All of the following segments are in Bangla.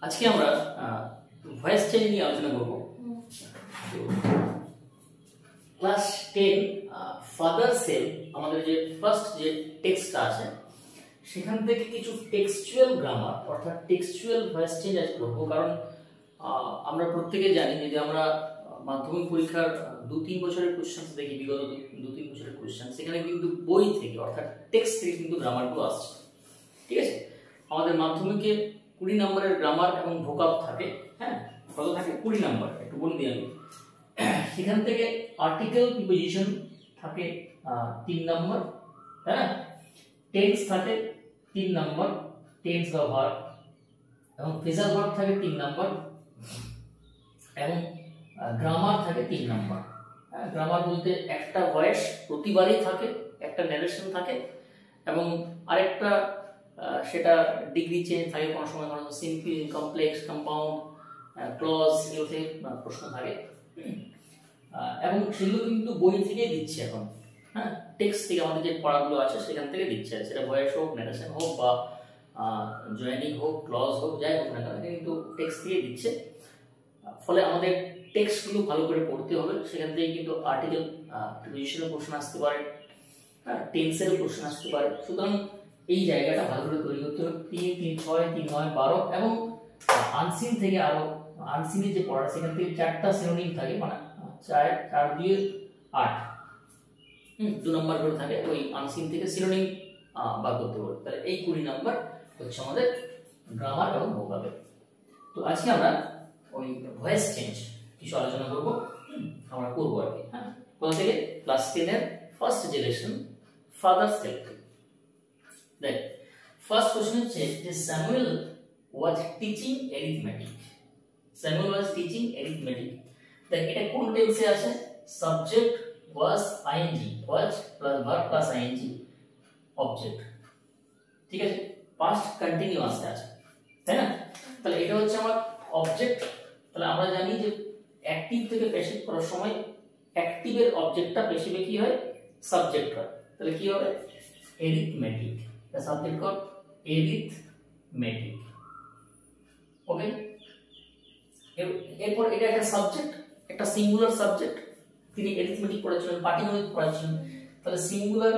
আজকে আমরা ভয়েস চেঞ্জ নিয়ে আলোচনা করব। ক্লাস 10 ফাদার সেল আমাদের যে ফার্স্ট যে টেক্সটটা আছে সেখান থেকে কিছু টেক্সচুয়াল গ্রামার অর্থাৎ টেক্সচুয়াল ভয়েস চেঞ্জ আজ করব। কারণ আমরা প্রত্যেকে জানি যে আমরা মাধ্যমিক পরীক্ষার 2-3 বছরের কোশ্চেন দেখি, বিগত 2-3 বছরের কোশ্চেন, সেখানে কিন্তু বই থেকে অর্থাৎ টেক্সট থেকে কিন্তু গ্রামারগুলো আসছে। ঠিক আছে, আমাদের মাধ্যমিকে 20 নম্বরের গ্রামার এবং ভোকাব থাকে। হ্যাঁ, কত থাকে? 20 নম্বর। একটু বলে দিই আমি। সেখান থেকে আর্টিকেল প্রিপোজিশন থাকে 3 নম্বর। হ্যাঁ, টেন্স থাকে 3 নম্বর, টেন্স বা ভার্ব, এবং ফ্রেজাল ভার্ব থাকে 3 নম্বর, এবং গ্রামার থাকে 3 নম্বর। গ্রামার বলতে একটা ভয়েস প্রতিবারই থাকে, একটা ন্যারেশন থাকে, এবং আরেকটা সেটা ডিগ্রি চেঞ্জ থাকে। কোনো সময় কোনো সিম্পল, কমপ্লেক্স, কম্পাউন্ড, ক্লজ, এগুলোতে প্রশ্ন থাকে। এবং সেগুলো কিন্তু বই থেকে দিচ্ছে এখন। হ্যাঁ, টেক্সট থেকে আমাদের যে পড়াগুলো আছে সেখান থেকে দিচ্ছে, সেটা ভয়েস হোক, ন্যারেশন হোক, বা জয়েনিং হোক, ক্লজ হোক, যাই হোক না কেন, কিন্তু টেক্সট থেকে দিচ্ছে। ফলে আমাদের টেক্সটগুলো ভালো করে পড়তে হবে। সেখান থেকে কিন্তু আর্টিকেল প্রিপোজিশনের প্রশ্ন আসতে পারে, টেন্সের প্রশ্ন আসতে পারে। সুতরাং এই জায়গাটা ভালো করে তৈরি করতে হবে। 3, 3, 6, 3, 9, 12, এবং আনসিন থেকে আরো আনসিনের যে পড়া সেখান থেকে 4টা সিনোনিম থাকে, মানে 4, 4, 2, 8, 2 নম্বর করে থাকে। ওই আনসিন থেকে সিনোনিম বার করতে হবে। তাহলে এই 20 নম্বর হচ্ছে আমাদের গ্রামার এবং ভোকাবুলারি। তো আজকে আমরা ওই ভয়েস চেঞ্জ কিছু আলোচনা করব, আমরা করবো আর কি। হ্যাঁ, কোথা থেকে? ক্লাস 10 এর ফার্স্ট যে লেসন ফাদার সেল। দেখ, ফার্স্ট কোশ্চেন হচ্ছে যে Samuel was teaching arithmetic. Samuel was teaching arithmetic. দেখ, এটা কোন টেন্সে আছে? Subject was ING, was plus verb plus ING, object. ঠিক আছে, পাস্ট কন্টিনিউয়াসে আছে, তাই না? তাহলে এটা হচ্ছে আমার অবজেক্ট। তাহলে আমরা জানি যে অ্যাক্টিভ থেকে প্যাসিভ করার সময় অ্যাক্টিভের অবজেক্টটা প্যাসিভে কি হয়? সাবজেক্ট হয়। তাহলে কি হবে? Arithmetic. the subject called arithmetic. ওকে, এরপর এটা একটা সাবজেক্ট, একটা সিঙ্গুলার সাবজেক্ট। তিনি অ্যারিথমেটিক পড়াচ্ছিলেন, পাটিগণিত পড়াচ্ছিলেন। তাহলে সিঙ্গুলার,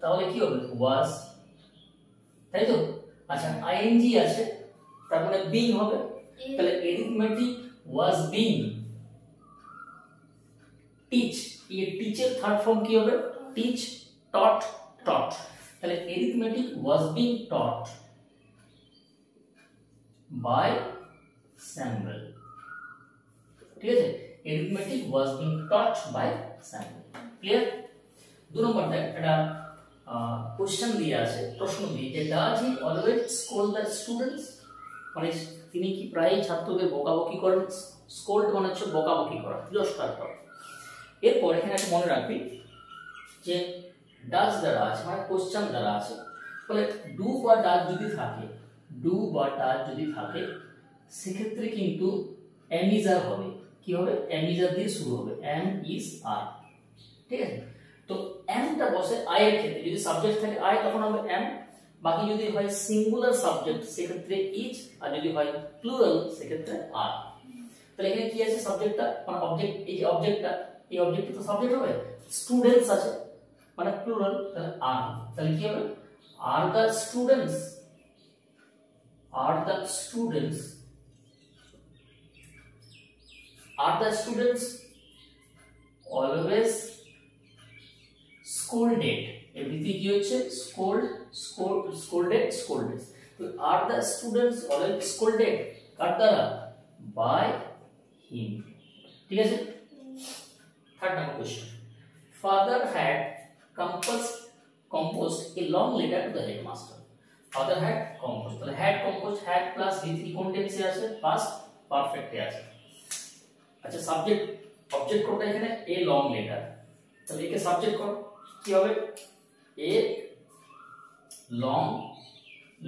তাহলে কি হবে? ওয়াজ, তাই তো? আচ্ছা, আইএনজি আছে, তার মানে বিং হবে। তাহলে অ্যারিথমেটিক ওয়াজ বিং। টিচ, এই টিচের থার্ড ফর্ম কি হবে? টিচ, টট, টট। তাহলে arithmetic was being taught by Samuel। ঠিক আছে, arithmetic was being taught by Samuel। Clear? 2 নম্বর দেখ, এটা কোশ্চেন দিয়ে আছে, প্রশ্ন দিয়ে, যে does he always scold the students? মানে তিনি কি প্রায় ছাত্রদের বকাবকি করেন? স্কোল্ড মানে হচ্ছে বকাবকি করা, তিরস্কার করা। এরপর এখানে একটা মনে রাখবি যে ডাজ দ্বারা আছে, মানে কোশ্চেন দ্বারা আছে। ফলে ডু বা ডাজ যদি থাকে, ডু বা ডাজ যদি থাকে, সেক্ষেত্রে কিন্তু এম ইজ আর হবে। কি হবে? এম ইজ আর দিয়ে শুরু হবে, এম ইজ আর। ঠিক আছে, তো এমটা বসে আই এর ক্ষেত্রে। যদি সাবজেক্ট থাকে আই, তখন হবে এম। বাকি যদি হয় সিঙ্গুলার সাবজেক্ট, সেক্ষেত্রে ইজ, আর যদি হয় প্লুরাল, সেক্ষেত্রে আর। তাহলে এখানে কি আছে? সাবজেক্টটা মানে অবজেক্ট, এই যে অবজেক্টটা, এই অবজেক্টটা তো সাবজেক্ট হবে। স্টুডেন্টস আছে মানে প্লুরাল, তাহলে আর। তাহলে কি হবে? Are the students, are the students, are the students always scolded. এর ভিতরে কি হচ্ছে? Scold, scolded, scolded. তো are the students always scolded কার দ্বারা? By him. ঠিক আছে, third number question. Father had composed a long letter to the headmaster. Father had composed, তাহলে had composed, had plus v3 কোন টেন্সে আছে? past perfect এ আছে। আচ্ছা, সাবজেক্ট অবজেক্ট কোনটা এখানে? a long letter। তাহলে একে সাবজেক্ট কর, কি হবে? a long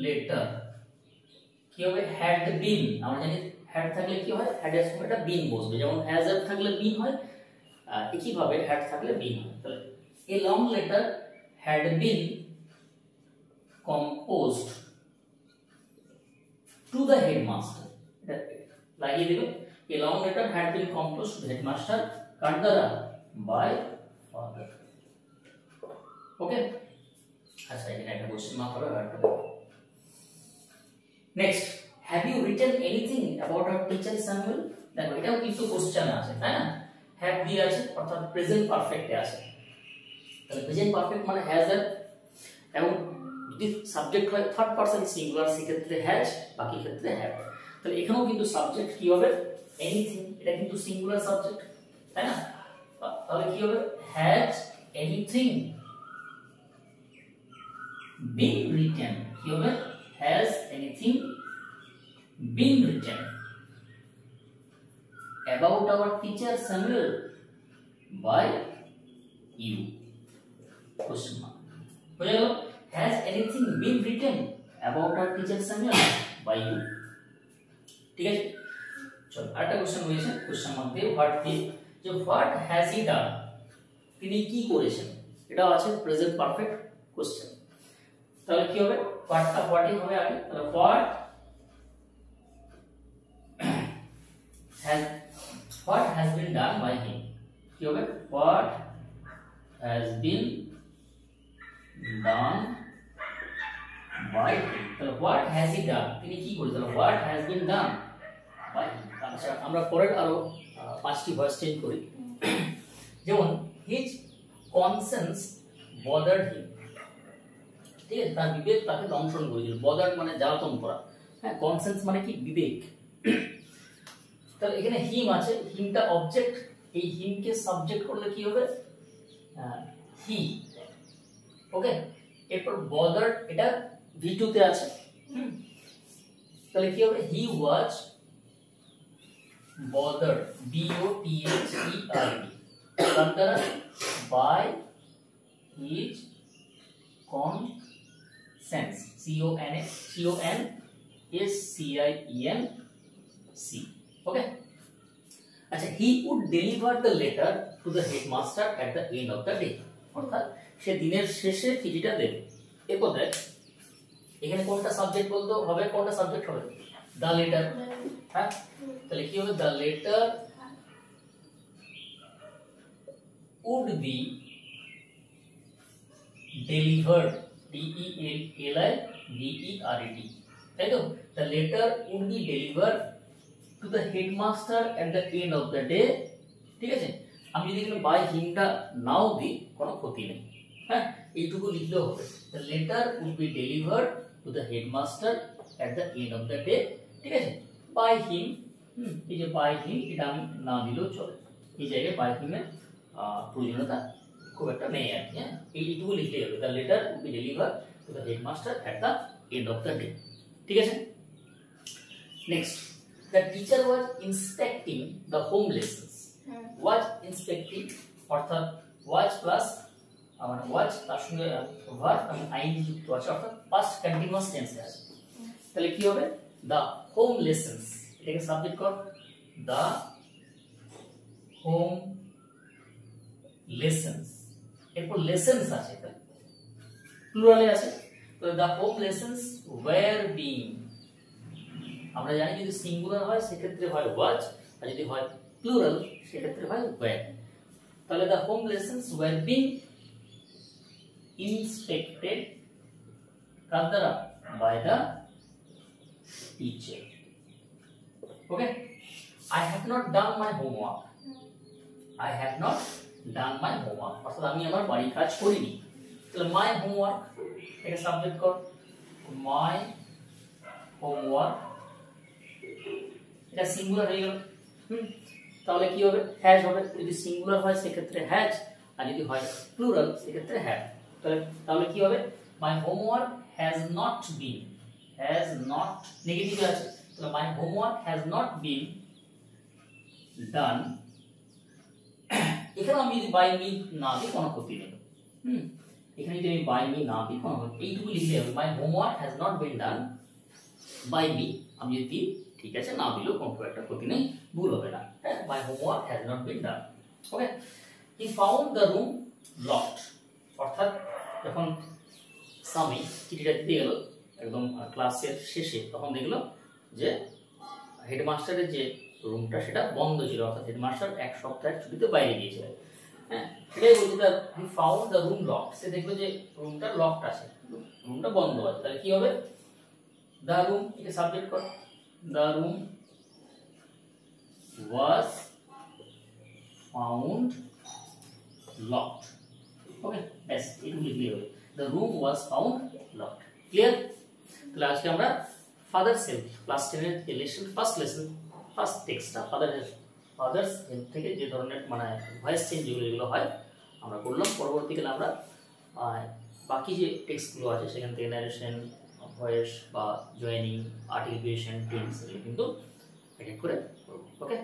letter। কি হবে? had been। আমরা জানি had থাকলে কি হয়? had এর সঙ্গে একটা been বসবে, যেমন has এর থাকলে been হয়, একইভাবে had থাকলে been হয়। তাহলে a long letter had been composed to the headmaster। লাগিয়ে দেবে a long letter had been composed to the headmaster কার দ্বারা by father ওকে আচ্ছা এখানে একটা কোশ্চেন মার্ক হবে আর next have you written anything about our teacher Samuel দেখো এটাও কিন্তু কোশ্চেন আছে তাই না হ্যাভ দিয়ে আছে অর্থাৎ প্রেজেন্ট পারফেক্টে আছে তাহলে প্রেজেন্ট পারফেক্ট মানে হ্যাজ এর এবং যদি সাবজেক্ট হয় থার্ড পারসন সিঙ্গুলার সেক্ষেত্রে হ্যাজ বাকি ক্ষেত্রে হ্যাভ তাহলে এখানেও কিন্তু সাবজেক্ট কি হবে এনিথিং এটা কিন্তু সিঙ্গুলার সাবজেক্ট তাই না তাহলে কি হবে হ্যাজ এনিথিং been written কি হবে has anything been written about our teacher Samuel by you question mark বুঝা গেল has anything been written about our teacher Samuel by you ঠিক আছে চল আরেকটা কোশ্চেন রয়েছে কোশ্চেন মার্ক দিয়ে হোয়াট দিয়ে যে হোয়াট হ্যাজ হি ডান তিনি কি করেছেন এটা আছে প্রেজেন্ট পারফেক্ট কোশ্চেন তাহলে কি হবে হোয়াটটা হোয়াটই হবে আগে তাহলে what has been done by him কি হবে what has been done by him তাহলে what has he done তিনি কি করেছেন তাহলে what has been done by him আচ্ছা আমরা পরের আরো পাঁচটি ভয়েস চেঞ্জ করি যেমন his conscience bothered him ঠিক আছে তার বিবেক তাকে দংশন করেছিল বদার মানে জ্বালাতন করা হ্যাঁ কনসেন্স মানে কি বিবেক তাহলে এখানে হিম আছে হিমটা অবজেক্ট এই হিমকে সাবজেক্ট করলে কি হবে হি ওকে এরপর বদার এটা V2 তে আছে তাহলে কি হবে হি ওয়াজ bothered B O T H E R D কার দ্বারা by his conscience C O N S C I E N C okay আচ্ছা he would deliver the letter to the headmaster at the end of the day অর্থাৎ সে দিনের শেষে চিঠিটা দেবে এরপর দেখ এখানে কোনটা সাবজেক্ট বলতো হবে কোনটা সাবজেক্ট হবে the letter হ্যাঁ তাহলে কি হবে the letter would be delivered D-E-L-I-V-E-R-E-D তাই তো the letter would be delivered to the headmaster at the end of the day ঠিক আছে আমি যদি এখানে by him টা নাও দিই কোনো ক্ষতি নেই হ্যাঁ এইটুকু লিখলেও হবে the letter would be delivered to the headmaster at the end of the day ঠিক আছে by him এই যে by him এটা আমি না দিলেও চলে এই জায়গায় by him এর প্রয়োজনীয়তা খুব একটা নেই আর কি এইটুকু লিখলেই হবে the letter would be delivered to the headmaster at the end of the day ঠিক আছে next the teacher was inspecting the home lessons was inspecting অর্থাৎ was plus মানে was তার সঙ্গে verb এবং ing যুক্ত আছে অর্থাৎ past continuous tense আছে তাহলে কি হবে the home lessons এটাকে সাবজেক্ট কর the home lessons এরপর lessons আছে এটা প্লুরালে আছে তো the home lessons were being আমরা জানি যদি সিঙ্গুলার হয় সেক্ষেত্রে হয় was আর যদি হয় প্লুরাল সেক্ষেত্রে হয় were তাহলে the home lessons were being inspected কার দ্বারা by the teacher okay I have not done my homework I have not done my homework অর্থাৎ আমি আমার বাড়ির কাজ করিনি তাহলে my homework এটা সাবজেক্ট কর my homework এটা সিঙ্গুলার হয়ে গেল তাহলে কি হবে হ্যাজ হবে যদি সিঙ্গুলার হয় সেক্ষেত্রে হ্যাজ আর যদি হয় প্লুরাল সেক্ষেত্রে হ্যাভ তাহলে কি হবে my homework has not been negative আছে তাহলে my homework has not been done এখানে আমি যদি by me না দিই কোনো ক্ষতি নেই এখানে যদি আমি by me না দিই কোনো ক্ষতি এইটুকু লিখলে হবে my homework has not been done by me আমি যদি ঠিক আছে না দিলেও কোনো একটা ক্ষতি নেই ভুল হবে না হ্যাঁ my homework has not been done okay he found the room locked অর্থাৎ যখন স্বামী চিঠিটা দিতে গেল একদম ক্লাসের শেষে তখন দেখলো যে হেডমাস্টারের যে রুমটা সেটা বন্ধ ছিল, অর্থাৎ হেডমাস্টার এক সপ্তাহের ছুটিতে বাইরে গিয়েছিলেন। হ্যাঁ, সেটাই বলছি, he found the room lock, সে দেখলো যে রুমটা লকড আছে, রুমটা বন্ধ আছে। তাহলে কি হবে, দ্য রুম, একে সাবজেক্ট কর, the room was found locked. Okay, ব্যাস এটুকু লিখলেই হবে, the room was found locked. Clear? তাহলে আজকে আমরা ফাদার সেলফ ক্লাস 10 এর লেসন, ফার্স্ট টেক্সটটা ফাদার্স হেল্প থেকে যে ধরনের মানে ভয়েস চেঞ্জ যেগুলো হয় আমরা করলাম। পরবর্তীকালে আমরা বাকি যে টেক্সটগুলো আছে সেখান থেকে ন্যারেশন, ভয়েস বা জয়েনিং, আর্টিকুলেশন, টেন্স এগুলো কিন্তু এক এক করে করব। ওকে।